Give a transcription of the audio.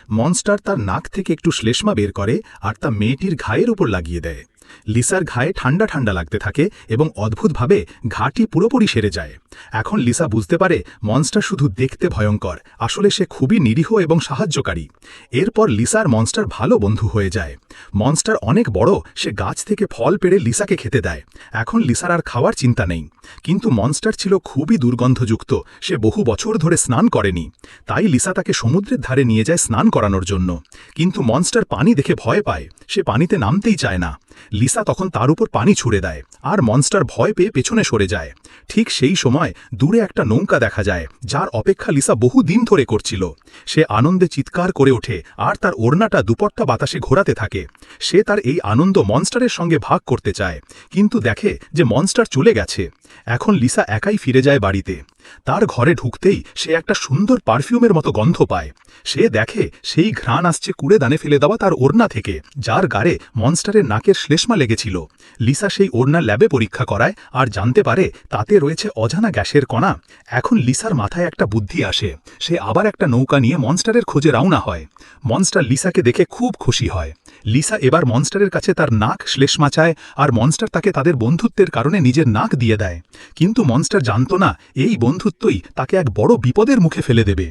Monster তার নাক থেকে একটু শ্লেষ্মা বের করে আর তা মেয়েটির ঘায়ের উপর লাগিয়ে দেয়। লিসার ঘায়ে ঠান্ডা ঠান্ডা লাগতে থাকে এবং অদ্ভুতভাবে ঘাটি পুরোপুরি সেরে যায়। এখন লিসা বুঝতে পারে মনস্টার শুধু দেখতে ভয়ঙ্কর, আসলে সে খুবই নিরীহ এবং সাহায্যকারী। এরপর লিসার মনস্টার ভালো বন্ধু হয়ে যায়। মনস্টার অনেক বড়, সে গাছ থেকে ফল পেড়ে লিসাকে খেতে দেয়। এখন লিসার আর খাওয়ার চিন্তা নেই। কিন্তু মনস্টার ছিল খুবই দুর্গন্ধযুক্ত, সে বহু বছর ধরে স্নান করেনি। তাই লিসা তাকে সমুদ্রের ধারে নিয়ে যায় স্নান করানোর জন্য। কিন্তু মনস্টার পানি দেখে ভয় পায়, সে পানিতে নামতেই চায় না। লিসা তখন তার উপর পানি ছুড়ে দেয় আর মনস্টার ভয় পেয়ে পেছনে সরে যায়। ঠিক সেই সময় দূরে একটা নৌকা দেখা যায়, যার অপেক্ষা লিসা বহু দিন ধরে করছিল। সে আনন্দে চিৎকার করে ওঠে আর তার ওড়নাটা দুপট্টা বাতাসে ঘোরাতে থাকে। সে তার এই আনন্দ মনস্টারের সঙ্গে ভাগ করতে চায়, কিন্তু দেখে যে মনস্টার চলে গেছে। এখন লিসা একাই ফিরে যায় বাড়িতে। তার ঘরে ঢুকতেই সে একটা সুন্দর পারফিউমের মতো গন্ধ পায়। সে দেখে সেই ঘ্রাণ আসছে কূড়েদানে ফেলে দেওয়া তার ওড়না থেকে, যার গায়ে মনস্টারের নাকের শ্লেষ্মা লেগেছিল। লিসা সেই ওড়না ল্যাবে পরীক্ষা করায় আর জানতে পারে তাতে রয়েছে অজানা গ্যাসের কণা। এখন লিসার মাথায় একটা বুদ্ধি আসে, সে আবার একটা নৌকা নিয়ে মনস্টারের খোঁজে রওনা হয়। মনস্টার লিসাকে দেখে খুব খুশি হয়। লিসা এবার মনস্টারের কাছে তার নাক শ্লেষ্মা চায় আর মনস্টার তাকে তাদের বন্ধুত্বের কারণে নিজের নাক দিয়ে দেয়। কিন্তু মনস্টার জানত না এই বন্ধুত্বই তাকে এক বড় বিপদের মুখে ফেলে দেবে।